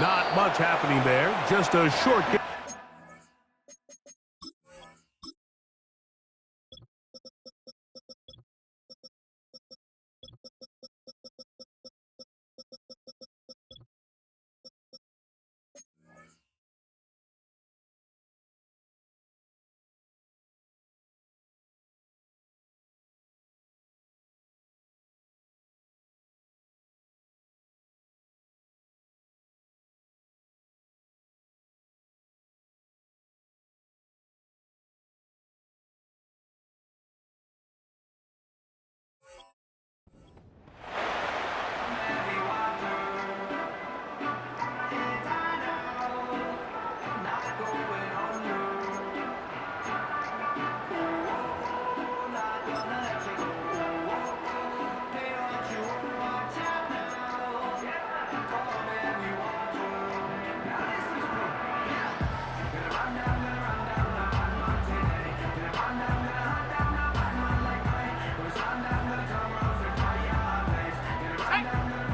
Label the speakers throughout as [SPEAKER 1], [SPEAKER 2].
[SPEAKER 1] Not much happening there, just a short game.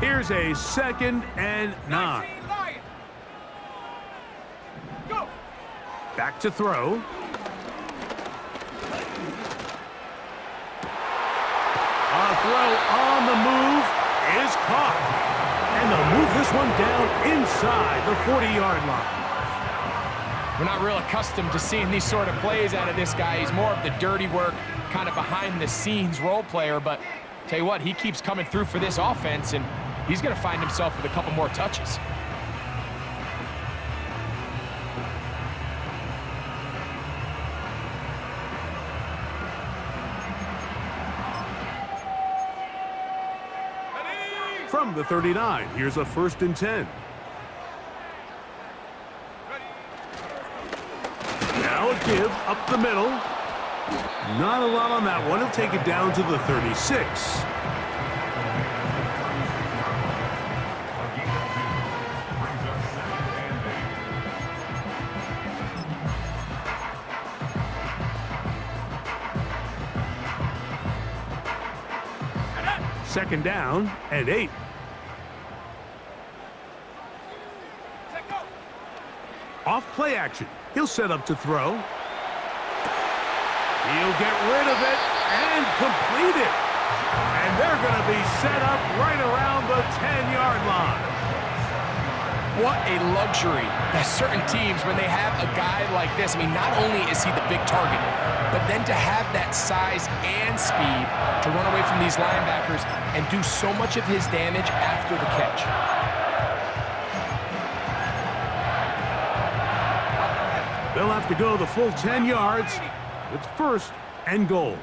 [SPEAKER 1] Here's a 2nd and 9. Back to throw. A throw on the move is caught. And they'll move this one down inside the 40-yard line.
[SPEAKER 2] We're not real accustomed to seeing these sort of plays out of this guy. He's more of the dirty work, kind of behind-the-scenes role player. But tell you what, he keeps coming through for this offense, and he's going to find himself with a couple more touches.
[SPEAKER 1] From the 39, here's a 1st and 10. Now a give up the middle. Not a lot on that one. He'll take it down to the 36. Second down and 8. Off play action. He'll set up to throw. He'll get rid of it and complete it. And they're going to be set up right around the 10-yard line.
[SPEAKER 2] What a luxury that certain teams, when they have a guy like this, I mean, not only is he the big target, but then to have that size and speed to run away from these linebackers and do so much of his damage after the catch.
[SPEAKER 1] They'll have to go the full 10 yards. It's 1st and goal.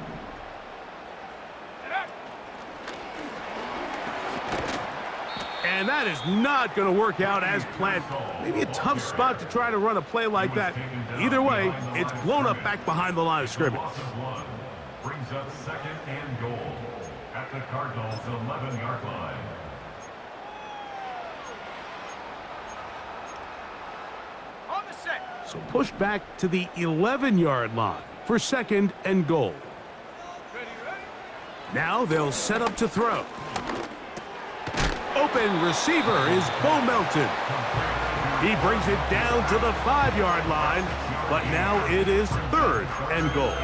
[SPEAKER 1] And that is not going to work out as planned. Maybe a tough spot to try to run a play like that. Either way, it's blown up back behind the line of scrimmage.
[SPEAKER 3] Brings up 2nd and goal at the Cardinals' 11-yard line.
[SPEAKER 1] So push back to the 11-yard line for 2nd and goal. Now they'll set up to throw. Open receiver is Bo Melton. He brings it down to the 5-yard line, but now it is 3rd and goal.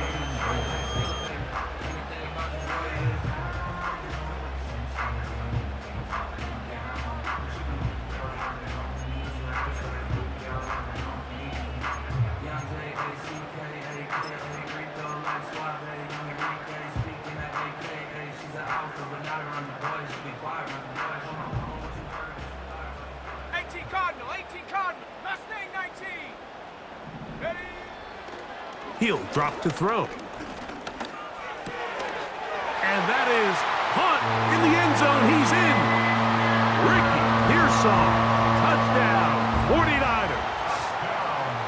[SPEAKER 1] He'll drop to throw. And that is caught in the end zone. He's in. Ricky Pearsall, touchdown, 49ers.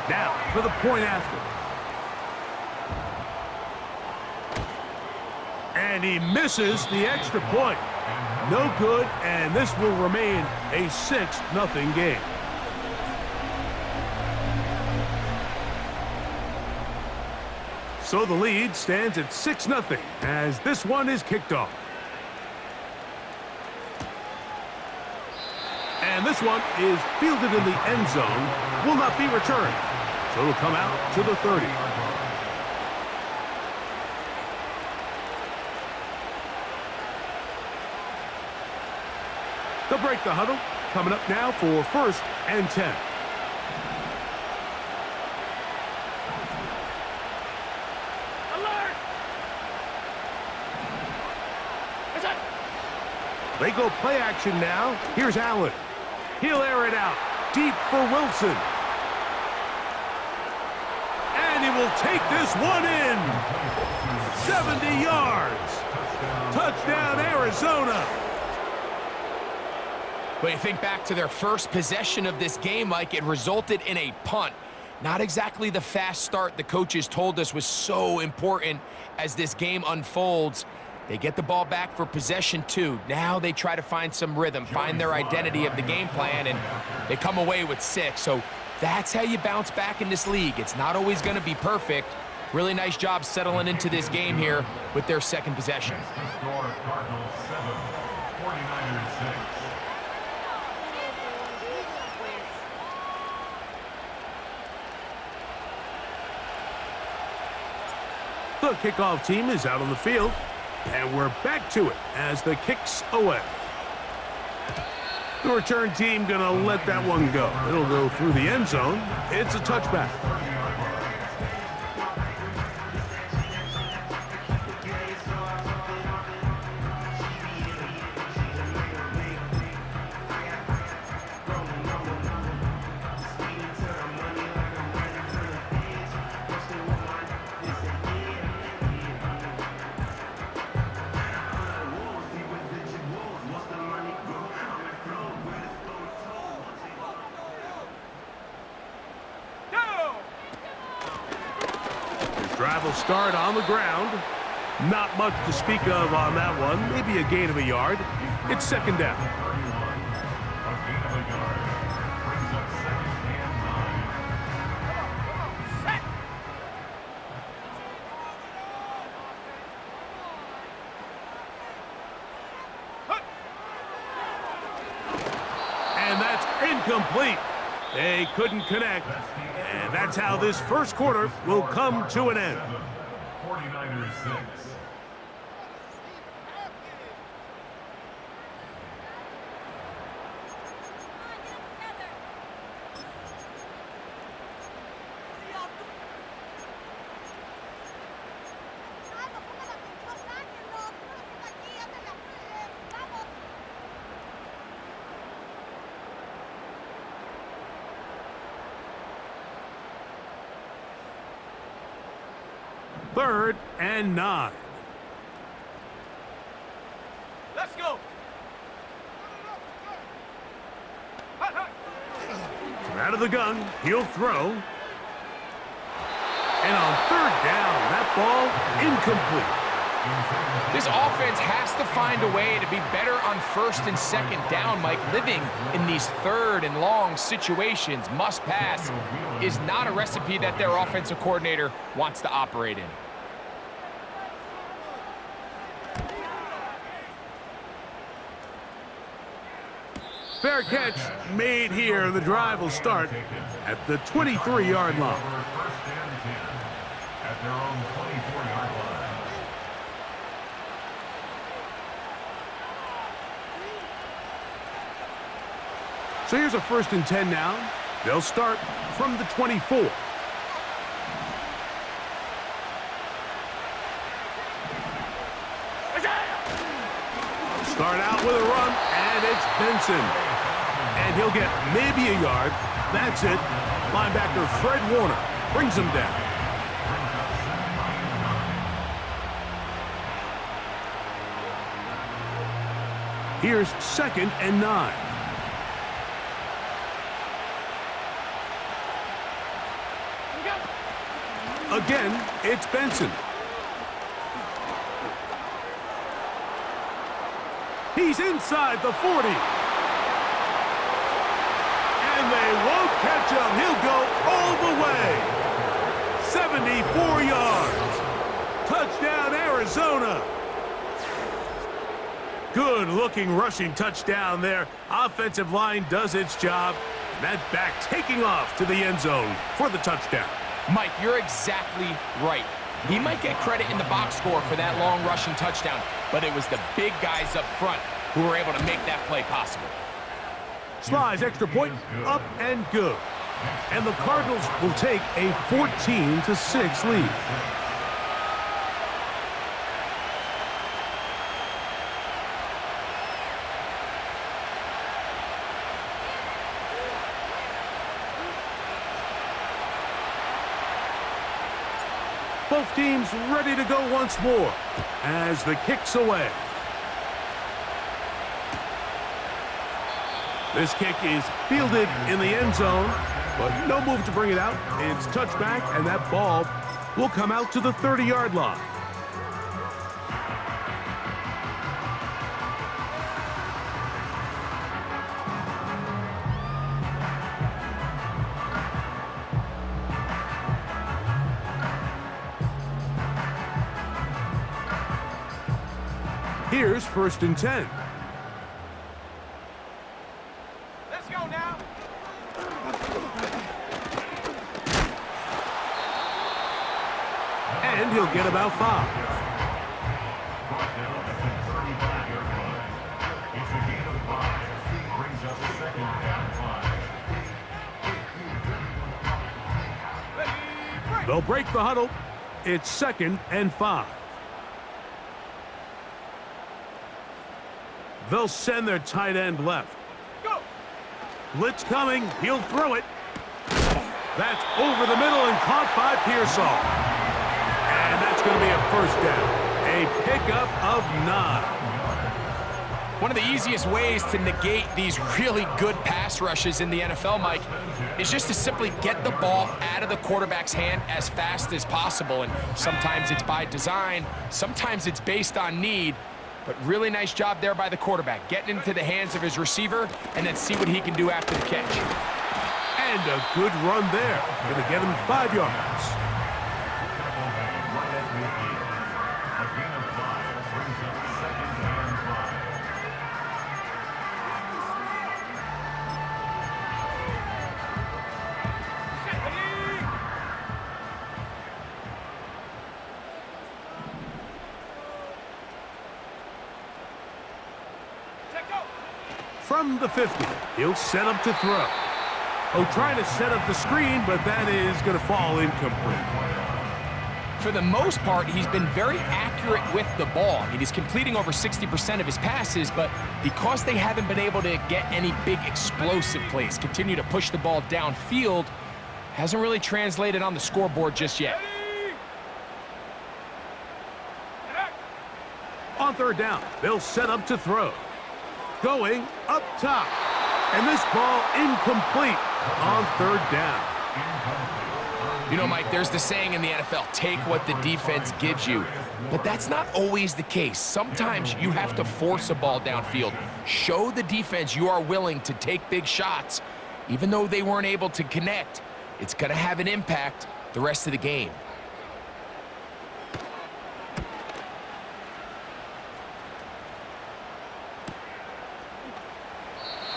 [SPEAKER 1] Now for the point after. And he misses the extra point. No good, and this will remain a 6-0 game. So the lead stands at 6-0 as this one is kicked off. And this one is fielded in the end zone, will not be returned. So it'll come out to the 30. They'll break the huddle. Coming up now for 1st and 10.
[SPEAKER 4] Alert!
[SPEAKER 1] They go play action now. Here's Allen. He'll air it out. Deep for Wilson. And he will take this one in. 70 yards. Touchdown, Arizona.
[SPEAKER 2] But you think back to their first possession of this game, Mike, it resulted in a punt. Not exactly the fast start the coaches told us was so important as this game unfolds. They get the ball back for possession 2. Now they try to find some rhythm, find their identity of the game plan, and they come away with 6. So that's how you bounce back in this league. It's not always going to be perfect. Really nice job settling into this game here with their second possession.
[SPEAKER 3] The score, Cardinals 7, 49ers 6.
[SPEAKER 1] The kickoff team is out on the field, and we're back to it as the kick's away. The return team gonna let that one go. It'll go through the end zone. It's a touchback. Drive will start on the ground. Not much to speak of on that one. Maybe a gain of a yard. It's second down.
[SPEAKER 3] A gain of a yard. Brings up 2nd and 9.
[SPEAKER 1] And that's incomplete. They couldn't connect. And that's how this first quarter will come to an end.
[SPEAKER 3] 49ers 6.
[SPEAKER 1] Third and 9.
[SPEAKER 4] Let's go!
[SPEAKER 1] From out of the gun, he'll throw. And on 3rd down, that ball incomplete.
[SPEAKER 2] This offense has to find a way to be better on 1st and 2nd down, Mike. Living in these 3rd and long situations, must pass, is not a recipe that their offensive coordinator wants to operate in.
[SPEAKER 1] Fair catch made here. The drive will start at the 23-yard line.
[SPEAKER 3] 1st and 10 at their own 24-yard line.
[SPEAKER 1] So here's a 1st and 10 now. They'll start from the 24. Start out with a run, and it's Benson. And he'll get maybe a yard. That's it. Linebacker Fred Warner brings him down. Here's 2nd and 9. Again, it's Benson. He's inside the 40. And they won't catch him. He'll go all the way. 74 yards. Touchdown, Arizona. Good-looking rushing touchdown there. Offensive line does its job. And that back taking off to the end zone for the touchdown.
[SPEAKER 2] Mike, you're exactly right. He might get credit in the box score for that long rushing touchdown, but it was the big guys up front who were able to make that play possible.
[SPEAKER 1] Slides extra point, up and good. And the Cardinals will take a 14-6 lead. Both teams ready to go once more as the kick's away. This kick is fielded in the end zone, but no move to bring it out. It's touchback, and that ball will come out to the 30-yard line. Here's 1st and 10.
[SPEAKER 4] Let's go now.
[SPEAKER 1] And he'll get about 5.
[SPEAKER 3] Brought down at the 35-yard line. It's a gain of 5. Brings up 2nd and 5.
[SPEAKER 4] Ready, break.
[SPEAKER 1] They'll break the huddle. It's 2nd and 5. They'll send their tight end left.
[SPEAKER 4] Go.
[SPEAKER 1] Blitz coming. He'll throw it. That's over the middle and caught by Pearsall. And that's going to be a 1st down. A pickup of 9.
[SPEAKER 2] One of the easiest ways to negate these really good pass rushes in the NFL, Mike, is just to simply get the ball out of the quarterback's hand as fast as possible. And sometimes it's by design, sometimes it's based on need. But really nice job there by the quarterback, getting into the hands of his receiver and then see what he can do after the catch.
[SPEAKER 1] And a good run there. Going to get him 5 yards.
[SPEAKER 3] Right at midfield. A gain of 5 brings up 2nd and 5.
[SPEAKER 4] Set, ready. Set, go.
[SPEAKER 1] From the 50, he'll set up to throw. Oh, trying to set up the screen, but that is going to fall incomplete.
[SPEAKER 2] For the most part, he's been very accurate with the ball. I mean, he's completing over 60% of his passes, but because they haven't been able to get any big explosive plays, continue to push the ball downfield, hasn't really translated on the scoreboard just yet.
[SPEAKER 4] Ready. Back.
[SPEAKER 1] On 3rd down, they'll set up to throw. Going up top. And this ball incomplete on 3rd down.
[SPEAKER 2] You know, Mike, there's the saying in the NFL, take what the defense gives you. But that's not always the case. Sometimes you have to force a ball downfield. Show the defense you are willing to take big shots. Even though they weren't able to connect, it's going to have an impact the rest of the game.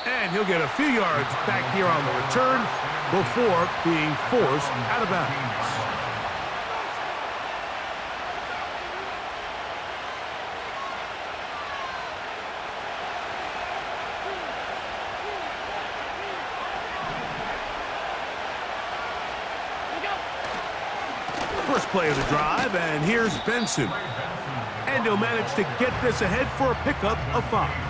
[SPEAKER 1] And he'll get a few yards back here on the return before being forced out of bounds. First play of the drive, and here's Benson. And he'll manage to get this ahead for a pickup of 5.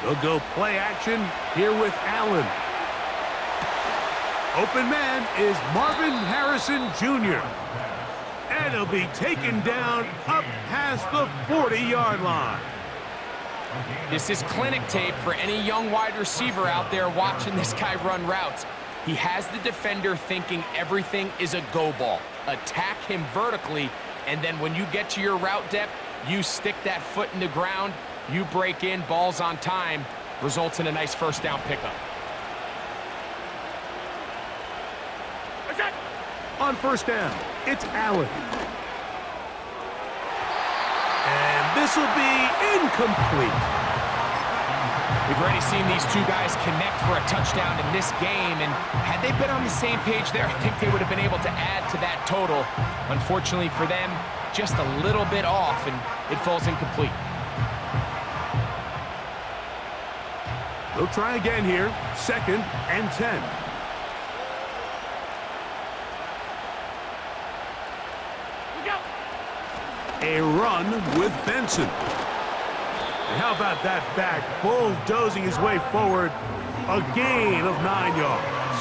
[SPEAKER 1] They'll go play action here with Allen. Open man is Marvin Harrison Jr. And he'll be taken down up past the 40-yard line.
[SPEAKER 2] This is clinic tape for any young wide receiver out there watching this guy run routes. He has the defender thinking everything is a go ball. Attack him vertically, and then when you get to your route depth, you stick that foot in the ground, you break in, ball's on time, results in a nice first down pickup.
[SPEAKER 1] On first down, it's Allen. And this will be incomplete.
[SPEAKER 2] We've already seen these two guys connect for a touchdown in this game, and had they been on the same page there, I think they would have been able to add to that total. Unfortunately for them, just a little bit off, and it falls incomplete.
[SPEAKER 1] They'll try again here, 2nd and 10. A run with Benson. And how about that back bulldozing his way forward, a gain of 9 yards.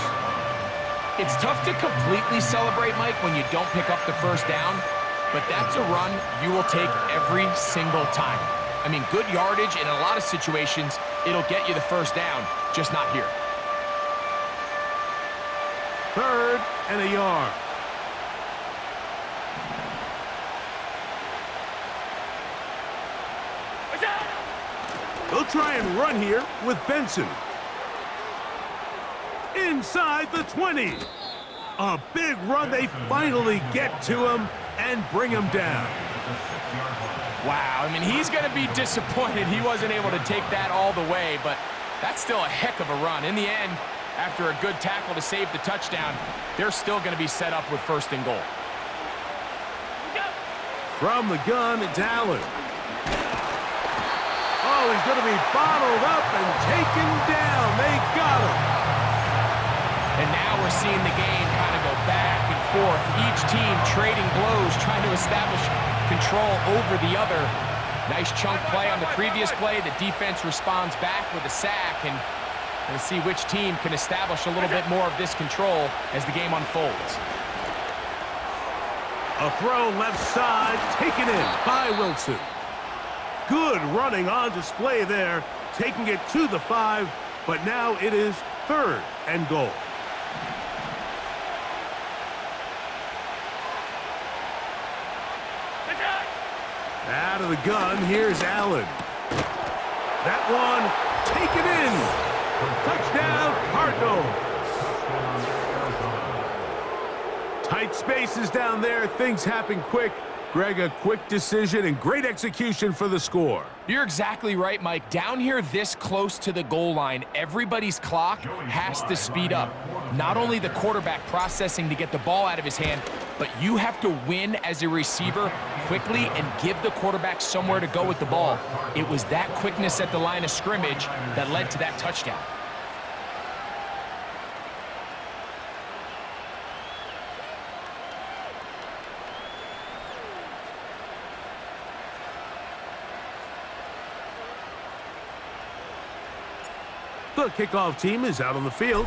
[SPEAKER 2] It's tough to completely celebrate, Mike, when you don't pick up the first down, but that's a run you will take every single time. I mean, good yardage in a lot of situations, it'll get you the first down, just not here.
[SPEAKER 1] 3rd and a yard. They'll try and run here with Benson. Inside the 20. A big run. They finally get to him and bring him down.
[SPEAKER 2] Wow, I mean, he's going to be disappointed he wasn't able to take that all the way, but that's still a heck of a run. In the end, after a good tackle to save the touchdown, they're still going to be set up with 1st and goal.
[SPEAKER 1] From the gun, it's Allen. Oh, he's going to be bottled up and taken down. They got him.
[SPEAKER 2] And now we're seeing the game kind of go back and forth. Each team trading blows, trying to establish control over the other. Nice chunk play on the previous play. The defense responds back with a sack, and we'll see which team can establish a little bit more of this control as the game unfolds.
[SPEAKER 1] A throw left side, taken in by Wilson. Good running on display there, taking it to the 5, but now it is 3rd and goal. Out of the gun, here's Allen. That one taken in. Touchdown, Cardinals. Tight spaces down there. Things happen quick. Greg, a quick decision and great execution for the score.
[SPEAKER 2] You're exactly right, Mike. Down here this close to the goal line, everybody's clock has to speed up. Not only the quarterback processing to get the ball out of his hand, but you have to win as a receiver quickly and give the quarterback somewhere to go with the ball. It was that quickness at the line of scrimmage that led to that touchdown.
[SPEAKER 1] The kickoff team is out on the field,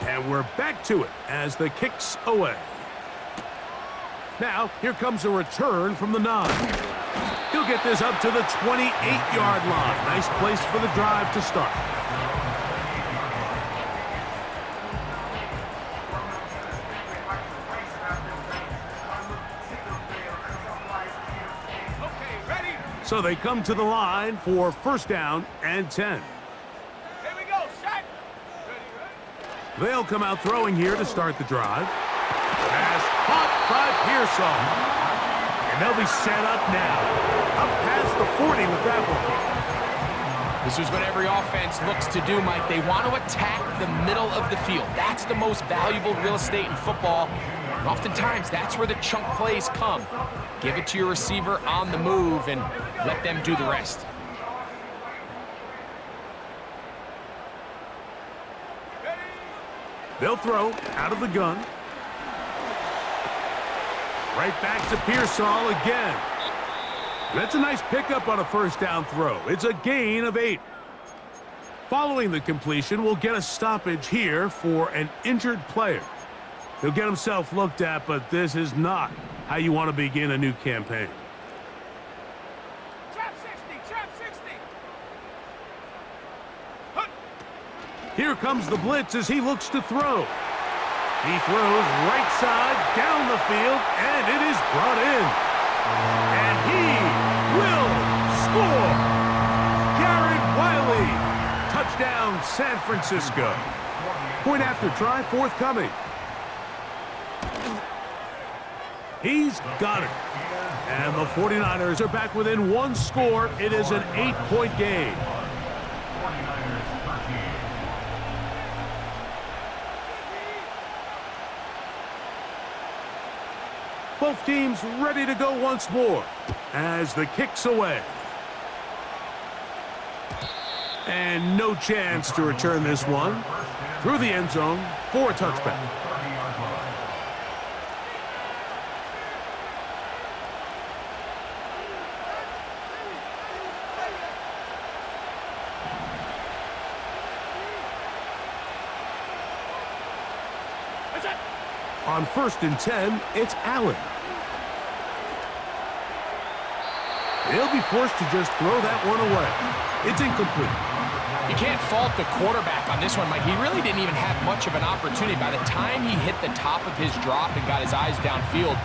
[SPEAKER 1] and we're back to it as the kick's away. Now, here comes a return from the 9. He'll get this up to the 28-yard line. Nice place for the drive to start.
[SPEAKER 4] Okay, ready?
[SPEAKER 1] So they come to the line for 1st down and 10.
[SPEAKER 4] Here we go, set. Ready.
[SPEAKER 1] They'll come out throwing here to start the drive. Pass caught by Pearsall. And they'll be set up now. Up past the 40 with that one.
[SPEAKER 2] This is what every offense looks to do, Mike. They want to attack the middle of the field. That's the most valuable real estate in football. And oftentimes, that's where the chunk plays come. Give it to your receiver on the move and let them do the rest.
[SPEAKER 1] They'll throw out of the gun. Right back to Pearsall again. That's a nice pickup on a 1st down throw. It's a gain of 8. Following the completion, we'll get a stoppage here for an injured player. He'll get himself looked at, but this is not how you want to begin a new campaign.
[SPEAKER 4] Trap 60, trap 60.
[SPEAKER 1] Here comes the blitz as he looks to throw. He throws right side down the field, and it is brought in. And he will score. Garrett Wiley. Touchdown, San Francisco. Point after try forthcoming. He's got it. And the 49ers are back within one score. It is an 8-point game. Both teams ready to go once more as the kick's away. And no chance to return this one through the end zone for a touchback. On 1st and 10, it's Allen. He'll be forced to just throw that one away. It's incomplete.
[SPEAKER 2] You can't fault the quarterback on this one, Mike. He really didn't even have much of an opportunity. By the time he hit the top of his drop and got his eyes downfield,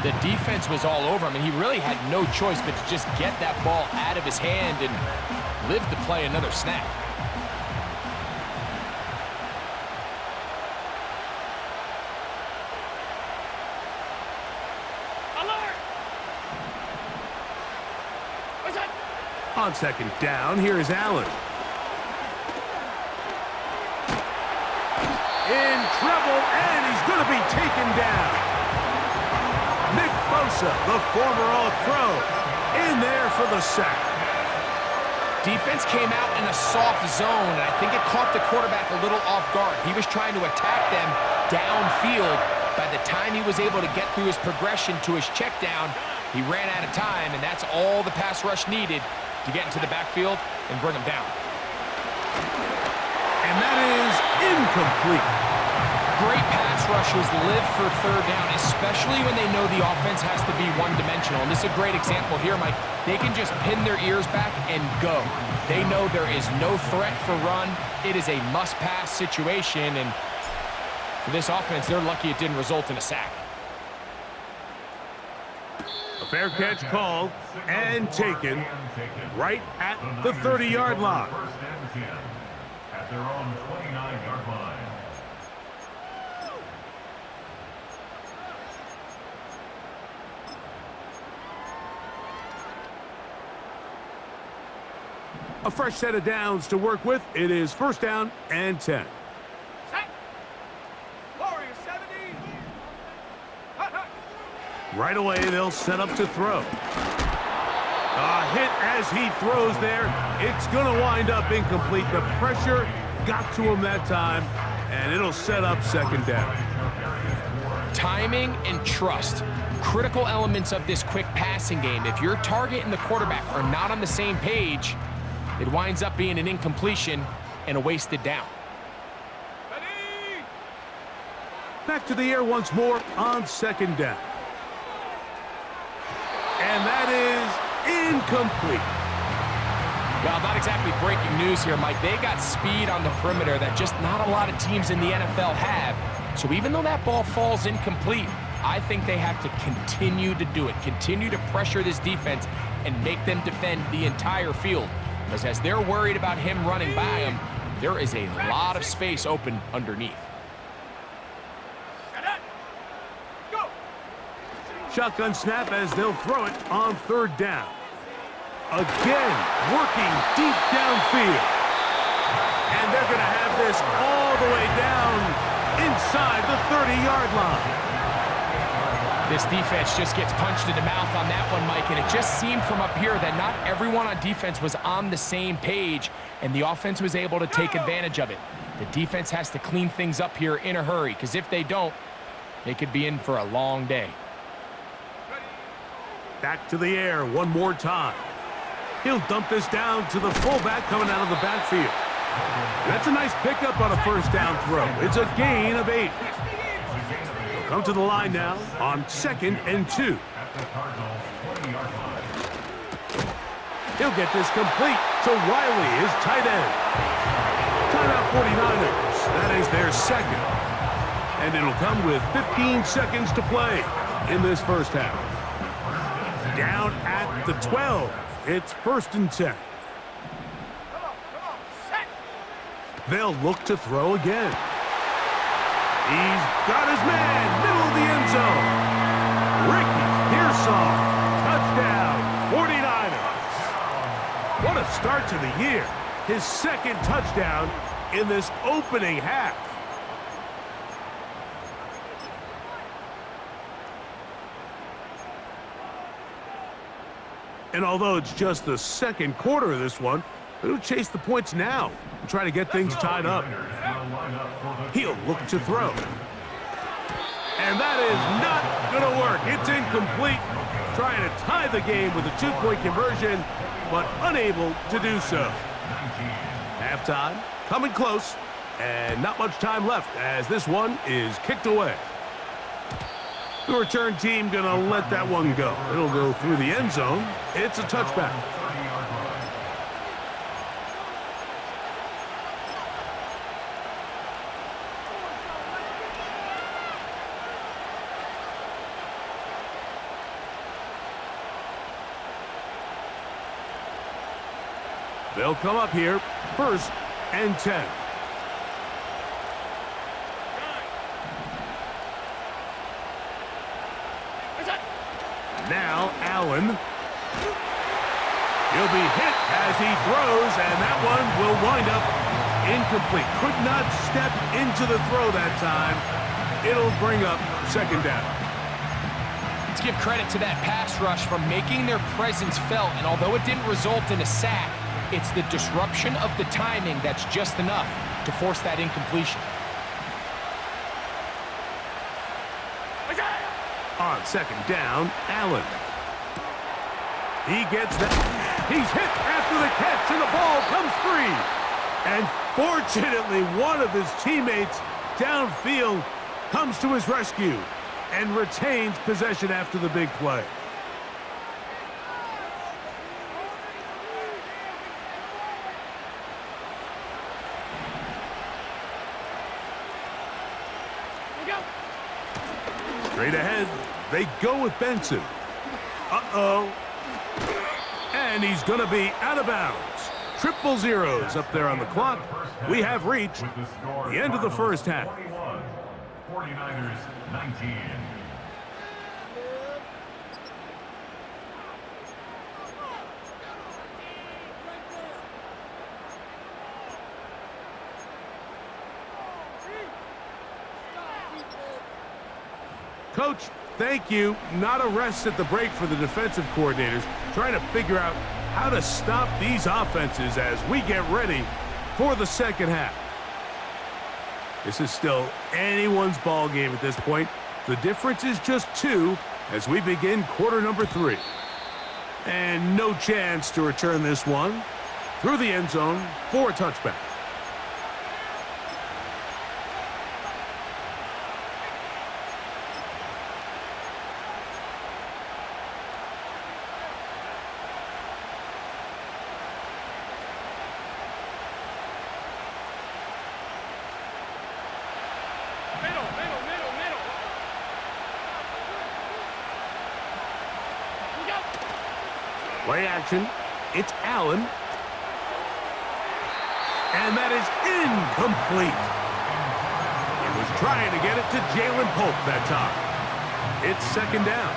[SPEAKER 2] the defense was all over him, and he really had no choice but to just get that ball out of his hand and live to play another snap.
[SPEAKER 1] On 2nd down, here is Allen. In trouble, and he's going to be taken down. Nick Bosa, the former All-Pro, in there for the sack.
[SPEAKER 2] Defense came out in a soft zone, and I think it caught the quarterback a little off guard. He was trying to attack them downfield. By the time he was able to get through his progression to his check down, he ran out of time, and that's all the pass rush needed to get into the backfield and bring him down.
[SPEAKER 1] And that is incomplete.
[SPEAKER 2] Great pass rushers live for 3rd down, especially when they know the offense has to be one-dimensional. And this is a great example here, Mike. They can just pin their ears back and go. They know there is no threat for run. It is a must-pass situation, and for this offense, they're lucky it didn't result in a sack.
[SPEAKER 1] A fair catch called and taken right at the 30-yard line.
[SPEAKER 3] At their own 29-yard line.
[SPEAKER 1] A fresh set of downs to work with. It is 1st down and 10.
[SPEAKER 4] Set. Warrior 70.
[SPEAKER 1] Right away, they'll set up to throw. A hit as he throws there. It's going to wind up incomplete. The pressure got to him that time, and it'll set up 2nd down.
[SPEAKER 2] Timing and trust, critical elements of this quick passing game. If your target and the quarterback are not on the same page, it winds up being an incompletion and a wasted down.
[SPEAKER 4] Ready.
[SPEAKER 1] Back to the air once more on 2nd down. And that is incomplete.
[SPEAKER 2] Well, not exactly breaking news here, Mike. They got speed on the perimeter that just not a lot of teams in the NFL have. So even though that ball falls incomplete, I think they have to continue to do it, continue to pressure this defense and make them defend the entire field. Because as they're worried about him running by them, there is a lot of space open underneath.
[SPEAKER 4] Go.
[SPEAKER 1] Shotgun snap as they'll throw it on 3rd down. Again, working deep downfield. And they're going to have this all the way down inside the 30-yard line.
[SPEAKER 2] This defense just gets punched in the mouth on that one, Mike, and it just seemed from up here that not everyone on defense was on the same page, and the offense was able to take advantage of it. The defense has to clean things up here in a hurry, because if they don't, they could be in for a long day.
[SPEAKER 1] Back to the air one more time. He'll dump this down to the fullback coming out of the backfield. That's a nice pickup on a 1st down throw. It's a gain of 8. He'll come to the line now on 2nd and 2. He'll get this complete to Wiley, his tight end. timeout 49ers. That is their second. And it'll come with 15 seconds to play in this first half. Down at the 12. It's 1st and 10.
[SPEAKER 4] Come on, set.
[SPEAKER 1] They'll look to throw again. He's got his man, middle of the end zone. Ricky Pearsall, touchdown, 49ers. What a start to the year. His second touchdown in this opening half. And although it's just the second quarter of this one, he'll chase the points now and try to get things tied up. He'll look to throw. And that is not going to work. It's incomplete. Trying to tie the game with a 2-point conversion, but unable to do so. Halftime, coming close, and not much time left as this one is kicked away. The return team going to let that one go. It'll go through the end zone. It's a touchback. They'll come up here, 1st and 10. Now Allen. He'll be hit as he throws, and that one will wind up incomplete. Could not step into the throw that time. It'll bring up 2nd down.
[SPEAKER 2] Let's give credit to that pass rush for making their presence felt, and although it didn't result in a sack, it's the disruption of the timing that's just enough to force that incompletion.
[SPEAKER 1] On 2nd down, Allen. He gets that. He's hit after the catch, and the ball comes free. And fortunately, one of his teammates downfield comes to his rescue and retains possession after the big play. Straight ahead, they go with Benson. Uh-oh. And he's going to be out of bounds. 000 up there on the clock. We have reached the end of the first half.
[SPEAKER 3] 49ers 19.
[SPEAKER 1] Coach, thank you. Not a rest at the break for the defensive coordinators, trying to figure out how to stop these offenses as we get ready for the second half. This is still anyone's ball game at this point. The difference is just 2 as we begin quarter number 3. And no chance to return this one through the end zone for a touchback. Play action. It's Allen. And that is incomplete. He was trying to get it to Jalen Pope that time. It's 2nd down.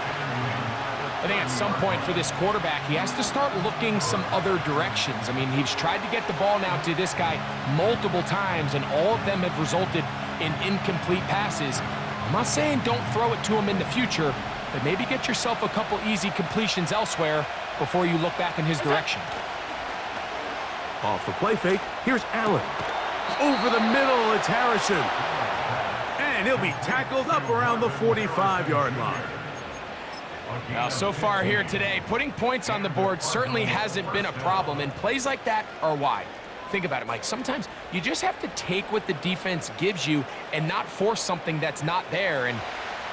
[SPEAKER 2] I think at some point for this quarterback, he has to start looking some other directions. I mean, he's tried to get the ball now to this guy multiple times, and all of them have resulted in incomplete passes. I'm not saying don't throw it to him in the future, but maybe get yourself a couple easy completions elsewhere before you look back in his direction.
[SPEAKER 1] Off the play fake, here's Allen. Over the middle, it's Harrison. And he'll be tackled up around the 45-yard line.
[SPEAKER 2] Now, so far here today, putting points on the board certainly hasn't been a problem, and plays like that are why. Think about it, Mike. Sometimes you just have to take what the defense gives you and not force something that's not there, and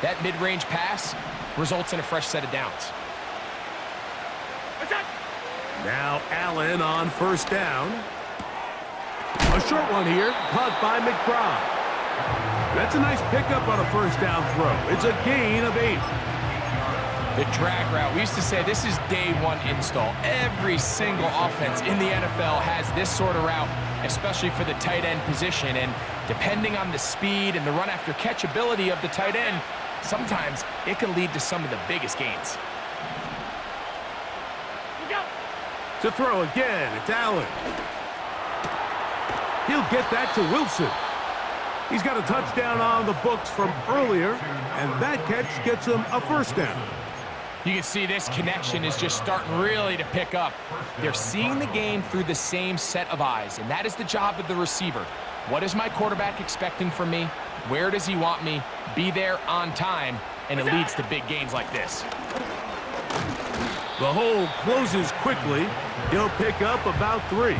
[SPEAKER 2] that mid-range pass results in a fresh set of downs.
[SPEAKER 1] Now Allen on 1st down. A short one here, caught by McBride. That's a nice pickup on a first down throw. It's a gain of 8.
[SPEAKER 2] The drag route, we used to say this is day one install. Every single offense in the NFL has this sort of route, especially for the tight end position. And depending on the speed and the run after catch ability of the tight end, sometimes it can lead to some of the biggest gains.
[SPEAKER 1] To throw again, it's Allen. He'll get that to Wilson. He's got a touchdown on the books from earlier, and that catch gets him a first down.
[SPEAKER 2] You can see this connection is just starting really to pick up. They're seeing the game through the same set of eyes, and that is the job of the receiver. What is my quarterback expecting from me? Where does he want me? Be there on time, and it leads to big gains like this.
[SPEAKER 1] The hole closes quickly. He'll pick up about 3.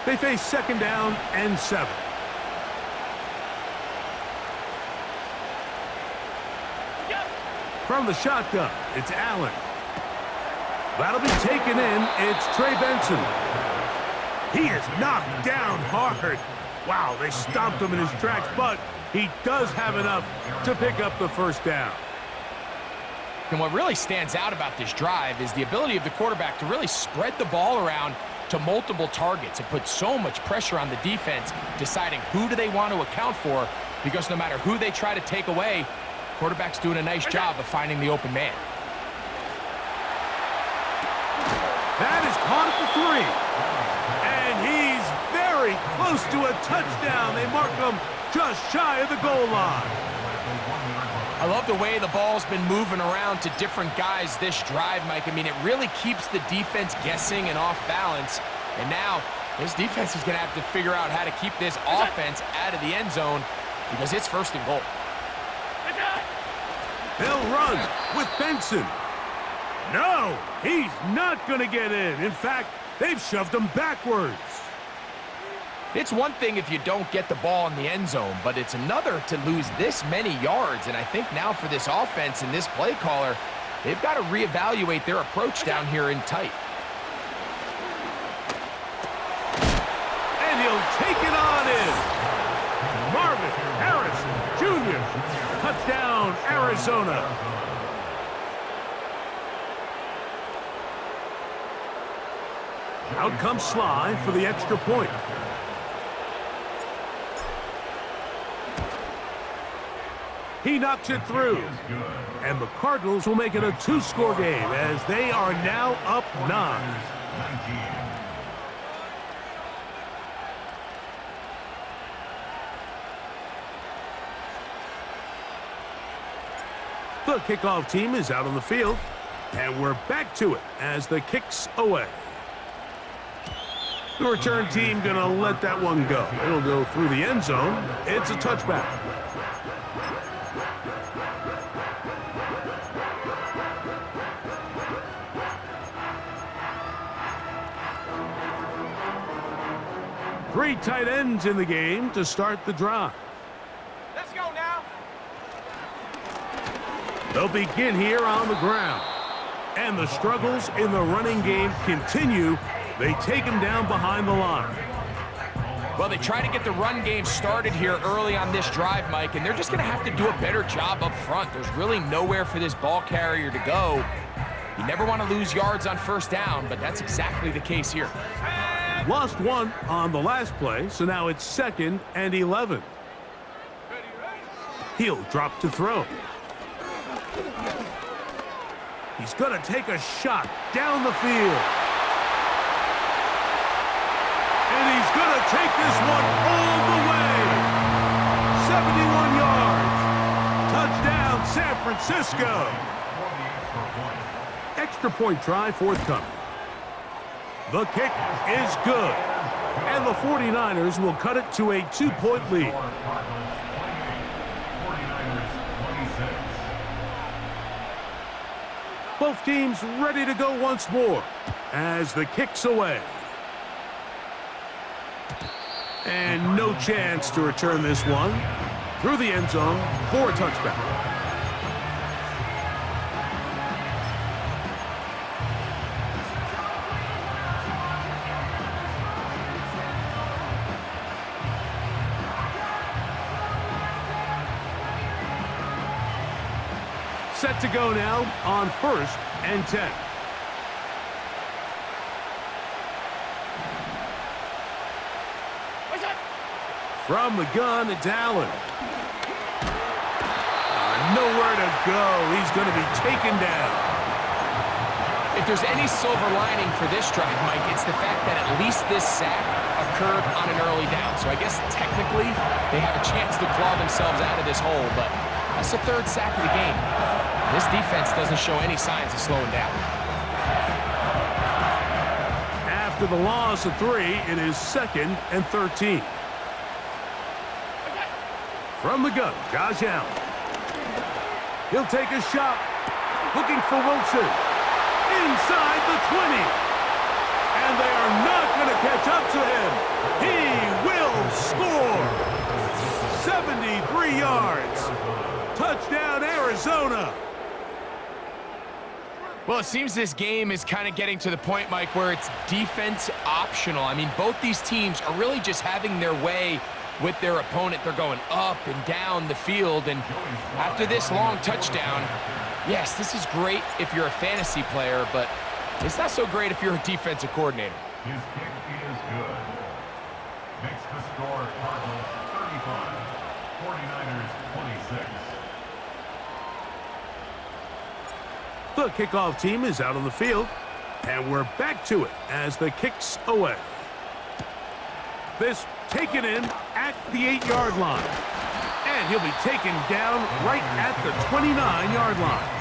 [SPEAKER 1] They face second down and 7. From the shotgun, it's Allen. That'll be taken in. It's Trey Benson. He is knocked down hard. Wow, they stomped him in his tracks, but he does have enough to pick up the first down.
[SPEAKER 2] And what really stands out about this drive is the ability of the quarterback to really spread the ball around to multiple targets. It puts so much pressure on the defense, deciding who do they want to account for, because no matter who they try to take away, quarterback's doing a nice job of finding the open man.
[SPEAKER 1] That is caught at the 3. And he's very close to a touchdown. They mark him just shy of the goal line.
[SPEAKER 2] I love the way the ball's been moving around to different guys this drive, Mike. I mean, it really keeps the defense guessing and off balance. And now, this defense is going to have to figure out how to keep this offense out of the end zone because it's first and goal.
[SPEAKER 1] They'll run with Benson. No, he's not going to get in. In fact, they've shoved him backwards.
[SPEAKER 2] It's one thing if you don't get the ball in the end zone, but it's another to lose this many yards. And I think now for this offense and this play caller, they've got to reevaluate their approach down here in tight.
[SPEAKER 1] And he'll take it on in. Marvin Harrison Jr. Touchdown, Arizona. Out comes Sly for the extra point. He knocks it through. And the Cardinals will make it a 2-score game as they are now up 9. The kickoff team is out on the field, and we're back to it as the kick's away. The return team gonna let that one go. It'll go through the end zone. It's a touchback. Three tight ends in the game to start the drive.
[SPEAKER 4] Let's go now.
[SPEAKER 1] They'll begin here on the ground. And the struggles in the running game continue. They take him down behind the line.
[SPEAKER 2] Well, they try to get the run game started here early on this drive, Mike, and they're just going to have to do a better job up front. There's really nowhere for this ball carrier to go. You never want to lose yards on first down, but that's exactly the case here.
[SPEAKER 1] Lost 1 on the last play, so now it's 2nd and 11. He'll drop to throw. He's going to take a shot down the field. And he's going to take this one all the way. 71 yards. Touchdown, San Francisco. Extra point try forthcoming. The kick is good. And the 49ers will cut it to a 2-point lead. Both teams ready to go once more as the kick's away. And no chance to return this one through the end zone for a touchback. Set to go now on 1st and 10. From the gun, it's Allen. Nowhere to go. He's going to be taken down.
[SPEAKER 2] If there's any silver lining for this drive, Mike, it's the fact that at least this sack occurred on an early down. So I guess technically they have a chance to claw themselves out of this hole, but that's the 3rd sack of the game. This defense doesn't show any signs of slowing down.
[SPEAKER 1] After the loss of 3, it is 2nd and 13. From the gun, Josh Allen. He'll take a shot. Looking for Wilson. Inside the 20. And they are not going to catch up to him. He will score. 73 yards. Touchdown, Arizona.
[SPEAKER 2] Well, it seems this game is kind of getting to the point, Mike, where it's defense optional. I mean, both these teams are really just having their way with their opponent. They're going up and down the field, and after this long touchdown, yes, this is great if you're a fantasy player, but it's not so great if you're a defensive coordinator.
[SPEAKER 3] His kick is good. Makes the score Cardinals 35, 49ers 26.
[SPEAKER 1] The kickoff team is out on the field, and we're back to it as the kick's away. This taken in at the 8-yard line. And he'll be taken down right at the 29-yard line.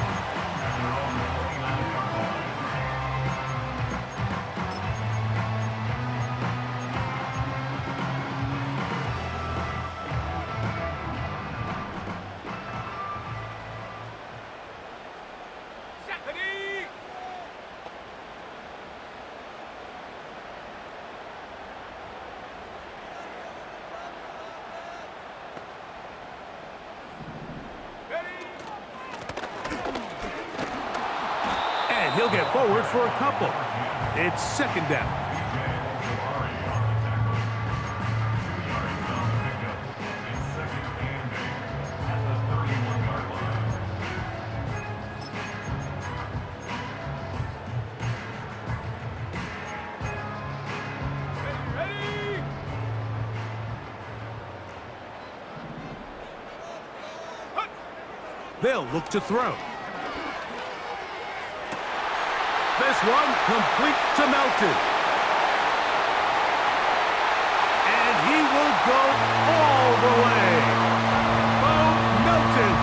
[SPEAKER 1] He'll get forward for a couple. It's 2nd down. They'll look to throw. This one complete to Melton. And he will go all the way. Bo Melton.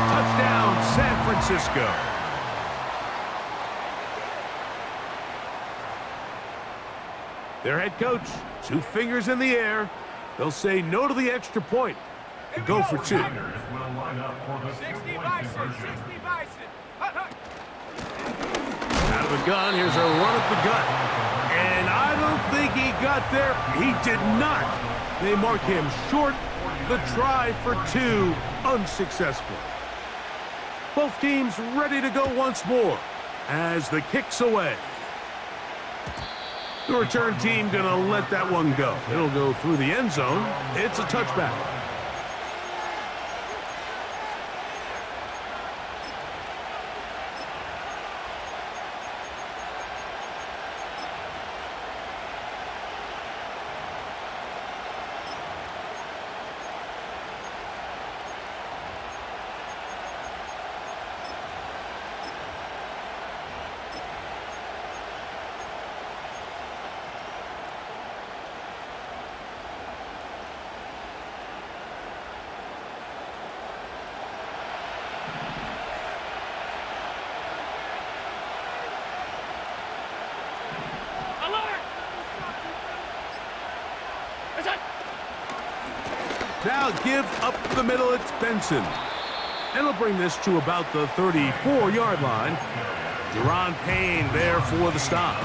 [SPEAKER 1] Touchdown, San Francisco. Their head coach, 2 fingers in the air. They'll say no to the extra point and go for 2.
[SPEAKER 3] Will line up for the
[SPEAKER 4] 60 Bison, 60 Bison. Hut, hut.
[SPEAKER 1] Out of the gun, here's a run up the gut. And I don't think he got there. He did not. They mark him short. The try for 2, unsuccessful. Both teams ready to go once more as the kick's away. The return team gonna let that one go. It'll go through the end zone. It's a touchback. Now give up the middle, it's Benson. And he'll bring this to about the 34-yard line. Deron Payne there for the stop.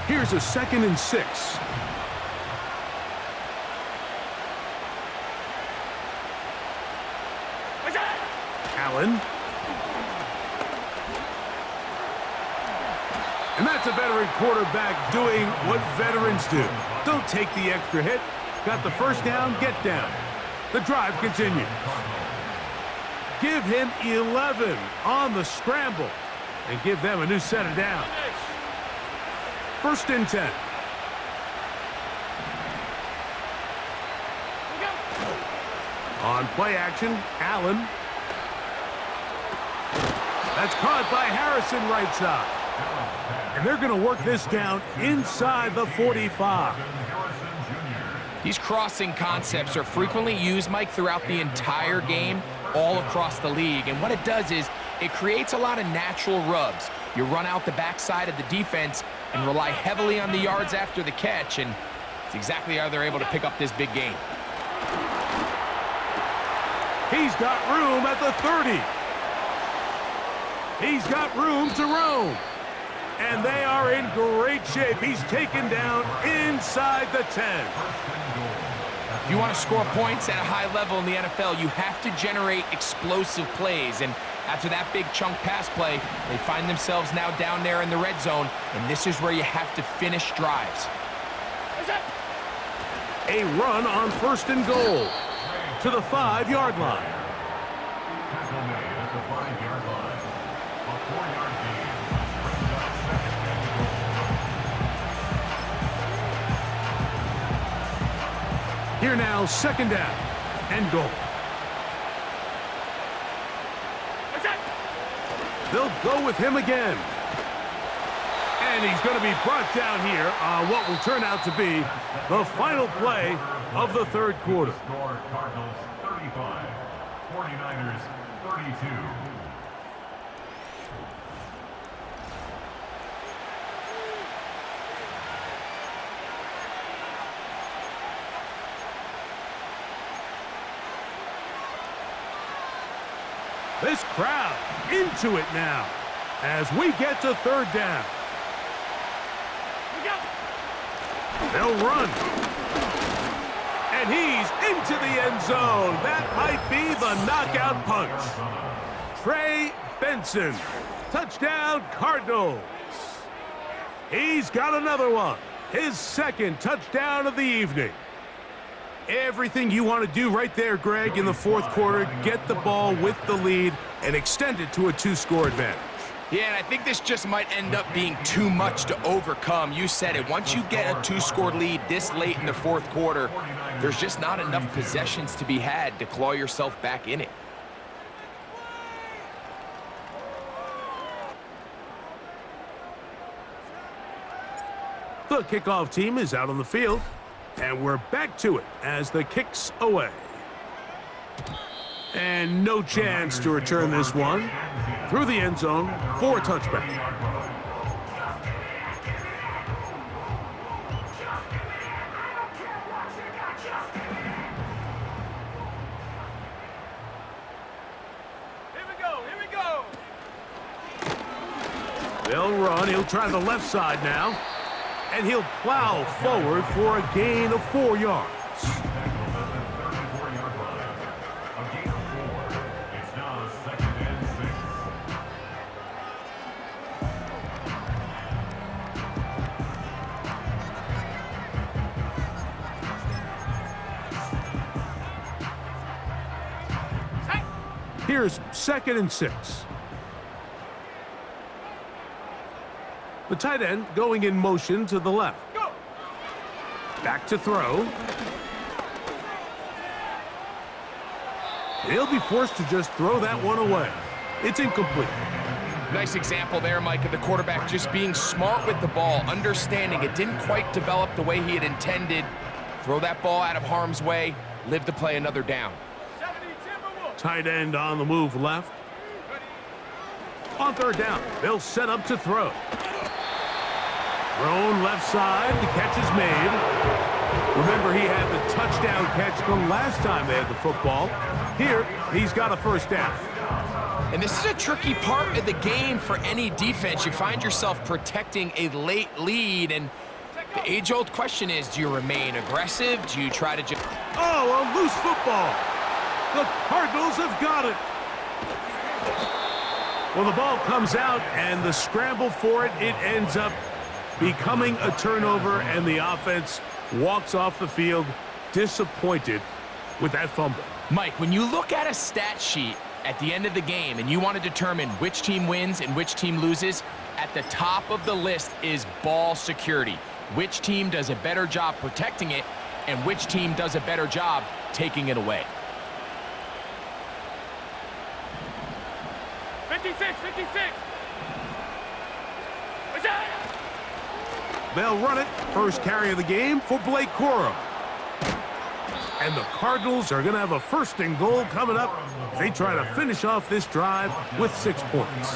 [SPEAKER 1] Here's a 2nd and 6. Allen. And that's a veteran quarterback doing what veterans do. Don't take the extra hit. Got the first down, get down. The drive continues. Give him 11 on the scramble and give them a new set of downs. 1st and 10. On play action, Allen. That's caught by Harrison right side. And they're going to work this down inside the 45.
[SPEAKER 2] These crossing concepts are frequently used, Mike, throughout the entire game, all across the league. And what it does is it creates a lot of natural rubs. You run out the backside of the defense and rely heavily on the yards after the catch, and it's exactly how they're able to pick up this big game.
[SPEAKER 1] He's got room at the 30. He's got room to roam. And they are in great shape. He's taken down inside the 10.
[SPEAKER 2] If you want to score points at a high level in the NFL, you have to generate explosive plays. And after that big chunk pass play, they find themselves now down there in the red zone, and this is where you have to finish drives.
[SPEAKER 1] A run on 1st and goal to the 5-yard line.
[SPEAKER 3] Tackle made at the 5-yard line. A 4-yard gain. Brings up 2nd and goal.
[SPEAKER 1] Here now, 2nd down and goal. They'll go with him again. And he's going to be brought down here on what will turn out to be the final play of the 3rd quarter.
[SPEAKER 3] Score Cardinals 35, 49ers 32.
[SPEAKER 1] This crowd into it now as we get to 3rd down. They'll run. And he's into the end zone. That might be the knockout punch. Trey Benson. Touchdown, Cardinals. He's got another one. His 2nd touchdown of the evening. Everything you want to do right there, Greg, in the 4th quarter. Get the ball with the lead and extend it to a 2-score advantage.
[SPEAKER 2] Yeah, and I think this just might end up being too much to overcome. You said it. Once you get a 2-score lead this late in the 4th quarter, there's just not enough possessions to be had to claw yourself back in it.
[SPEAKER 1] The kickoff team is out on the field, and we're back to it as the kick's away. And no chance to return this one through the end zone for a touchback.
[SPEAKER 4] Here we go.
[SPEAKER 1] They'll run. He'll try the left side now. And he'll plow forward for a gain of 4 yards. Here's 2nd and 6. The tight end going in motion to the left.
[SPEAKER 4] Go.
[SPEAKER 1] Back to throw. He'll be forced to just throw that one away. It's incomplete.
[SPEAKER 2] Nice example there, Mike, of the quarterback just being smart with the ball, understanding it didn't quite develop the way he had intended. Throw that ball out of harm's way, live to play another down.
[SPEAKER 4] 70 Timberwolves.
[SPEAKER 1] Tight end on the move left. On 3rd down, they'll set up to throw. Thrown left side, the catch is made. Remember, he had the touchdown catch the last time they had the football. Here, he's got a 1st down.
[SPEAKER 2] And this is a tricky part of the game for any defense. You find yourself protecting a late lead, and the age-old question is, do you remain aggressive? Do you try to just...
[SPEAKER 1] Oh, a loose football. The Cardinals have got it. Well, the ball comes out, and the scramble for it, it ends up becoming a turnover, and the offense walks off the field disappointed with that fumble.
[SPEAKER 2] Mike, when you look at a stat sheet at the end of the game and you want to determine which team wins and which team loses, at the top of the list is ball security. Which team does a better job protecting it and which team does a better job taking it away.
[SPEAKER 4] 56, 56.
[SPEAKER 1] They'll run it. First carry of the game for Blake Corum. And the Cardinals are going to have a first and goal coming up. They try to finish off this drive with 6 points.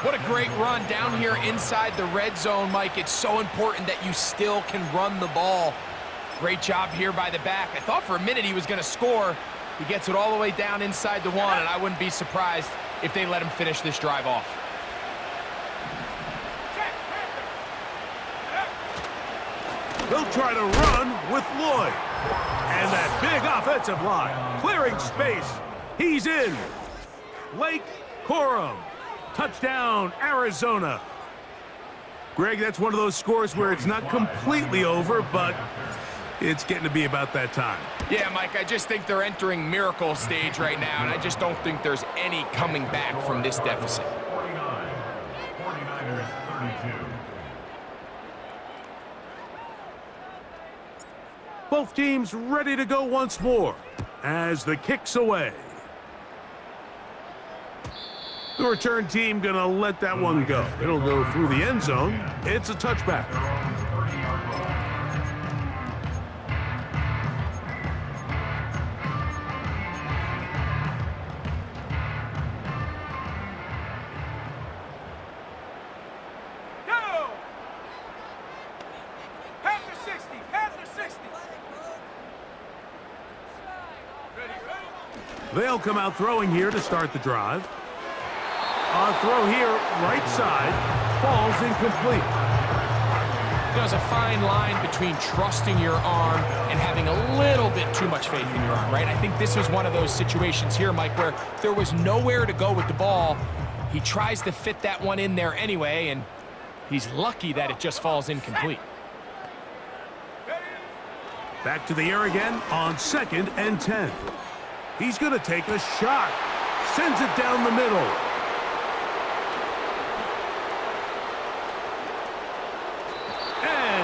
[SPEAKER 2] What a great run down here inside the red zone, Mike. It's so important that you still can run the ball. Great job here by the back. I thought for a minute he was going to score. He gets it all the way down inside the one, and I wouldn't be surprised if they let him finish this drive off.
[SPEAKER 1] They'll try to run with Lloyd. And that big offensive line, clearing space. He's in. Blake Corum. Touchdown, Arizona. Greg, that's one of those scores where it's not completely over, but it's getting to be about that time.
[SPEAKER 2] Yeah, Mike, I just think they're entering miracle stage right now, and I just don't think there's any coming back from this deficit.
[SPEAKER 3] 49ers 32.
[SPEAKER 1] Both teams ready to go once more as the kick's away. The return team gonna let that one go. It'll go through the end zone. It's a touchback.
[SPEAKER 4] Go! Panther 60, Panther 60. Ready, ready?
[SPEAKER 1] They'll come out throwing here to start the drive. A throw here, right side, falls incomplete.
[SPEAKER 2] There's a fine line between trusting your arm and having a little bit too much faith in your arm, right? I think this was one of those situations here, Mike, where there was nowhere to go with the ball. He tries to fit that one in there anyway, and he's lucky that it just falls incomplete.
[SPEAKER 1] Back to the air again on 2nd and 10. He's going to take a shot. Sends it down the middle.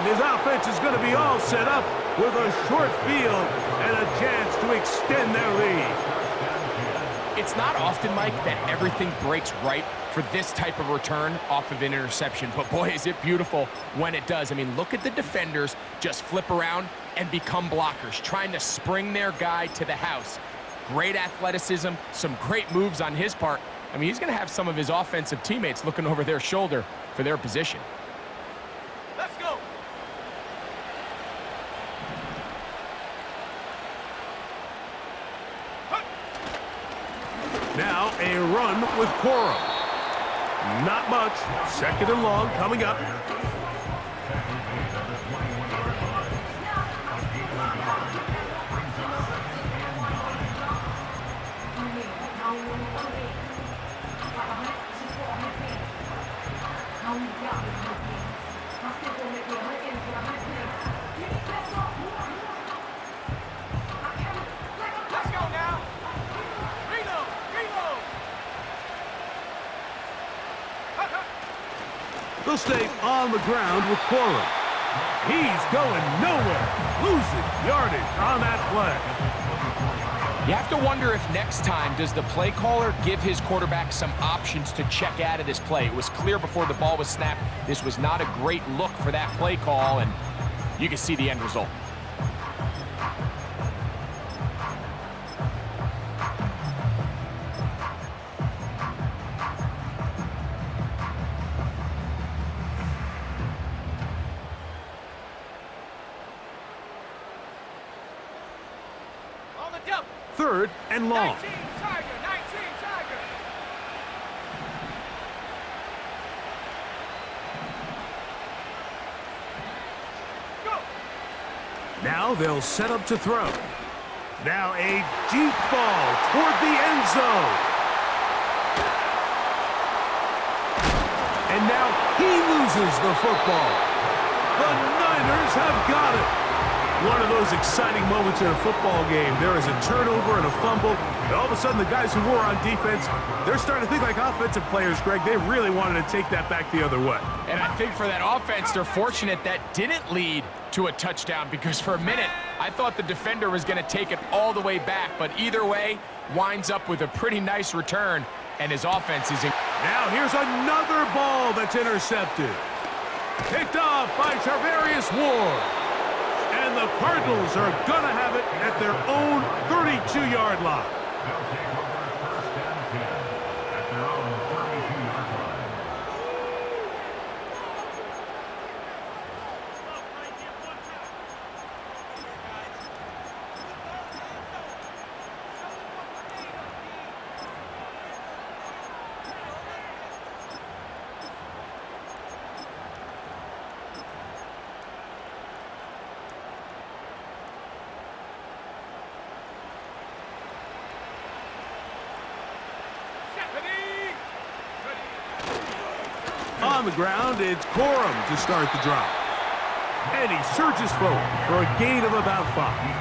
[SPEAKER 1] His offense is going to be all set up with a short field and a chance to extend their lead.
[SPEAKER 2] It's not often, Mike, that everything breaks right for this type of return off of an interception, but boy, is it beautiful when it does. I mean, look at the defenders just flip around and become blockers, trying to spring their guy to the house. Great athleticism, some great moves on his part. I mean, he's going to have some of his offensive teammates looking over their shoulder for their position.
[SPEAKER 4] Let's go.
[SPEAKER 1] Now a run with Corum. Not much. 2nd and long coming up.
[SPEAKER 4] Let's go now. Reload, reload.
[SPEAKER 1] They'll stay on the ground with Corum. He's going nowhere. Losing yardage on that play.
[SPEAKER 2] You have to wonder if next time, does the play caller give his quarterback some options to check out of this play? It was clear before the ball was snapped, this was not a great look for that play call, and you can see the end result.
[SPEAKER 4] On the double.
[SPEAKER 1] 3rd and long.
[SPEAKER 4] 19 Tiger, 19 Tiger. Go.
[SPEAKER 1] Now they'll set up to throw. Now a deep ball toward the end zone. And now he loses the football. The Niners have got it. One of those exciting moments in a football game. There is a turnover and a fumble, and all of a sudden the guys who were on defense, they're starting to think like offensive players, Greg. They really wanted to take that back the other way.
[SPEAKER 2] And I think for that offense, they're fortunate that didn't lead to a touchdown, because for a minute, I thought the defender was going to take it all the way back, but either way, winds up with a pretty nice return, and his offense is in.
[SPEAKER 1] Now here's another ball that's intercepted. Picked off by Tarvarius Ward. And the Cardinals are going to have it at their own 32-yard line.
[SPEAKER 3] They'll take over first and 10 at their own 32-yard line.
[SPEAKER 1] On the ground, it's Corum to start the drive. And he surges forward for a gain of about 5.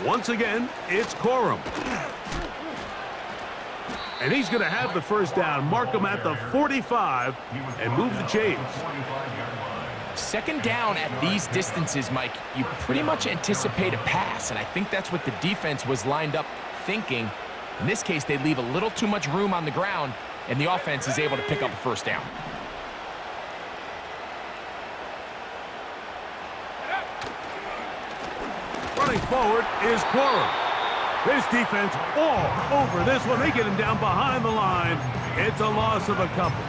[SPEAKER 1] Once again, it's Corum. And he's going to have the first down, mark him at the 45, and move the chains.
[SPEAKER 2] Second down at these distances, Mike, you pretty much anticipate a pass, and I think that's what the defense was lined up thinking. In this case, they leave a little too much room on the ground, and the offense is able to pick up a first down.
[SPEAKER 1] Running forward is Corum. This defense all over this one. They get him down behind the line. It's a loss of a couple.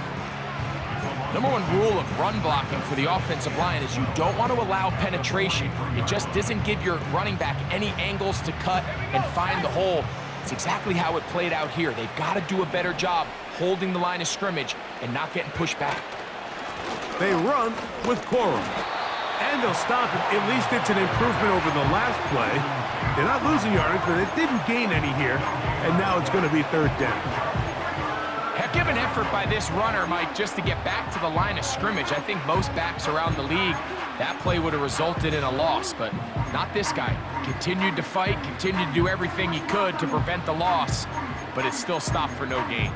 [SPEAKER 2] Number one rule of run blocking for the offensive line is you don't want to allow penetration. It just doesn't give your running back any angles to cut and find the hole. It's exactly how it played out here. They've got to do a better job holding the line of scrimmage and not getting pushed back.
[SPEAKER 1] They run with Corum. And they'll stop it. At least it's an improvement over the last play. They're not losing yardage, but they didn't gain any here. And now it's going to be third down.
[SPEAKER 2] Heck of an effort by this runner, Mike, just to get back to the line of scrimmage. I think most backs around the league, that play would have resulted in a loss, but not this guy. Continued to fight, continued to do everything he could to prevent the loss, but it still stopped for no gain.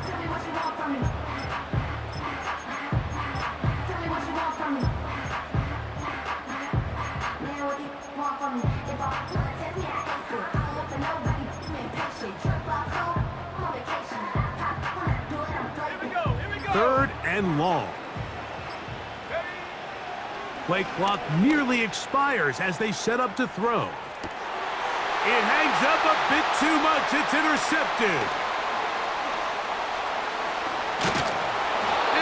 [SPEAKER 1] Third and long. Play clock nearly expires as they set up to throw. It hangs up a bit too much. It's intercepted.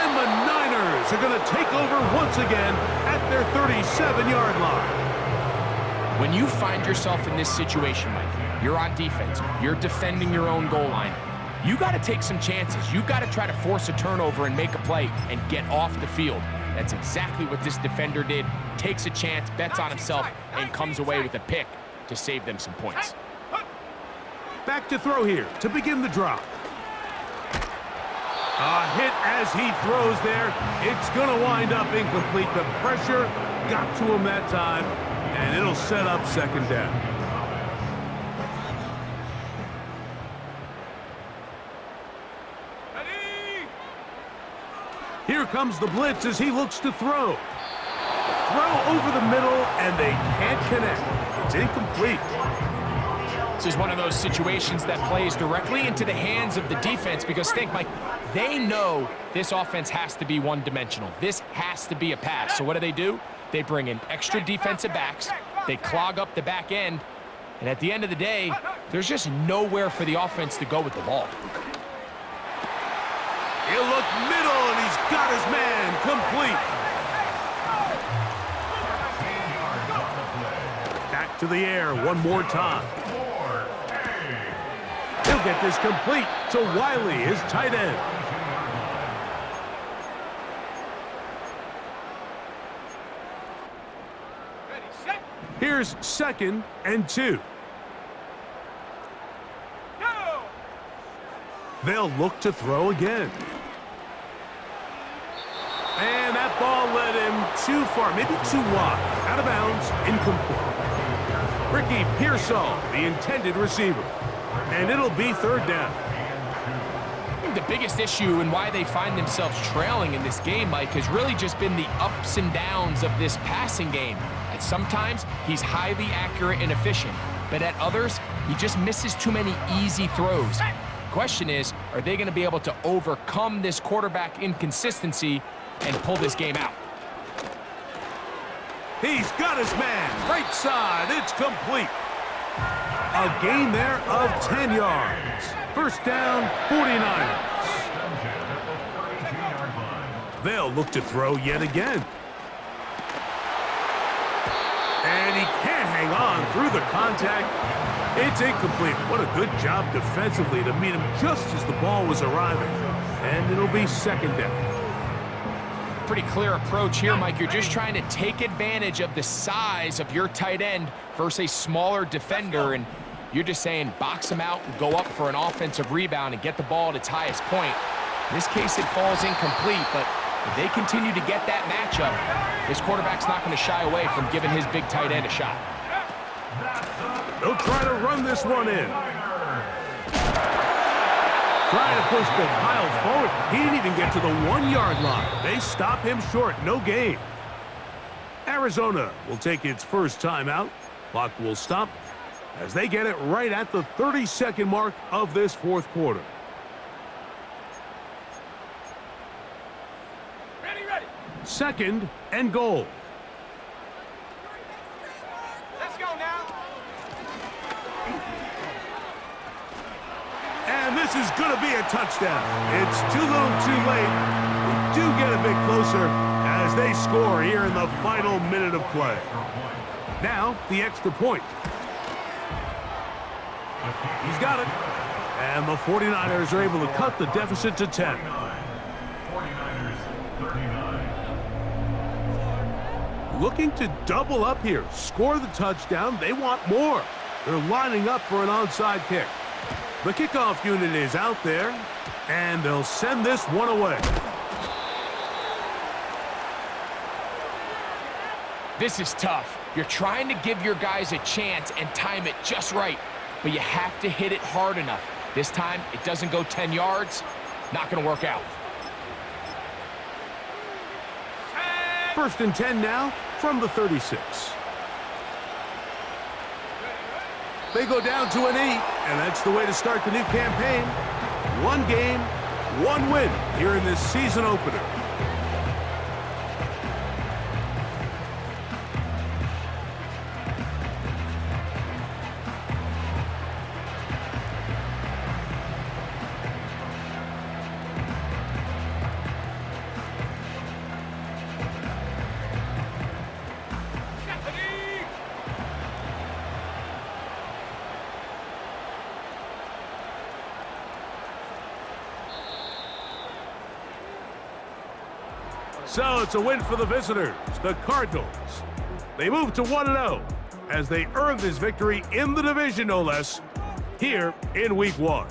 [SPEAKER 1] And the Niners are going to take over once again at their 37-yard line.
[SPEAKER 2] When you find yourself in this situation, Mike, you're on defense, you're defending your own goal line, you got to take some chances. You got to try to force a turnover and make a play and get off the field. That's exactly what this defender did. Takes a chance, bets on himself, and comes away with a pick to save them some points.
[SPEAKER 1] Back to throw here to begin the drop. A hit as he throws there. It's going to wind up incomplete. The pressure got to him that time, and it'll set up second down. Here comes the blitz as he looks to throw. Throw over the middle, and they can't connect. It's incomplete.
[SPEAKER 2] This is one of those situations that plays directly into the hands of the defense because think, Mike, they know this offense has to be one-dimensional. This has to be a pass. So what do? They bring in extra defensive backs. They clog up the back end. And at the end of the day, there's just nowhere for the offense to go with the ball.
[SPEAKER 1] He'll look middle, and he's got his man complete. Back to the air one more time. He'll get this complete to Wiley, his tight end. Here's 2nd and 2.
[SPEAKER 4] Go!
[SPEAKER 1] They'll look to throw again. And that ball led him too far, maybe too wide. Out of bounds, incomplete. Ricky Pearsall, the intended receiver. And it'll be 3rd down.
[SPEAKER 2] I think the biggest issue and why they find themselves trailing in this game, Mike, has really just been the ups and downs of this passing game. At sometimes, he's highly accurate and efficient, but at others, he just misses too many easy throws. The question is, are they going to be able to overcome this quarterback inconsistency and pull this game out?
[SPEAKER 1] He's got his man. Right side. It's complete. A gain there of 10 yards. 1st down, 49ers. They'll look to throw yet again. And he can't hang on through the contact. It's incomplete. What a good job defensively to meet him just as the ball was arriving. And it'll be 2nd down.
[SPEAKER 2] Pretty clear approach here, Mike. You're just trying to take advantage of the size of your tight end versus a smaller defender, and you're just saying box him out and go up for an offensive rebound and get the ball at its highest point. In this case, it falls incomplete, but if they continue to get that matchup, this quarterback's not going to shy away from giving his big tight end a shot.
[SPEAKER 1] They'll try to run this one in. Trying to push the pile forward. He didn't even get to the 1-yard line. They stop him short. No gain. Arizona will take its first timeout. Clock will stop as they get it right at the 30-second mark of this 4th quarter.
[SPEAKER 4] Ready.
[SPEAKER 1] 2nd and goal.
[SPEAKER 4] Let's go now.
[SPEAKER 1] And this is going to be a touchdown. It's too little too late. We do get a bit closer as they score here in the final minute of play. Now, the extra point. He's got it. And the 49ers are able to cut the deficit to 10.
[SPEAKER 3] 49ers 39.
[SPEAKER 1] Looking to double up here. Score the touchdown. They want more. They're lining up for an onside kick. The kickoff unit is out there, and they'll send this one away.
[SPEAKER 2] This is tough. You're trying to give your guys a chance and time it just right, but you have to hit it hard enough. This time, it doesn't go 10 yards. Not going to work out.
[SPEAKER 1] 1st and 10 now from the 36. They go down to an 8, and that's the way to start the new campaign. 1 game, 1 win here in this season opener. So it's a win for the visitors, the Cardinals. They move to 1-0 as they earn this victory in the division, no less, here in Week 1.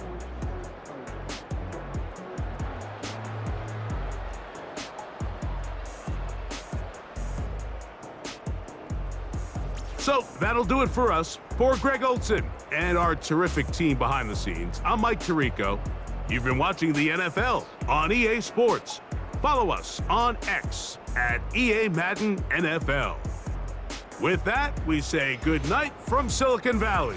[SPEAKER 1] So that'll do it for us. For Greg Olson and our terrific team behind the scenes, I'm Mike Tirico. You've been watching the NFL on EA Sports. Follow us on X at EA Madden NFL. With that, we say good night from Silicon Valley.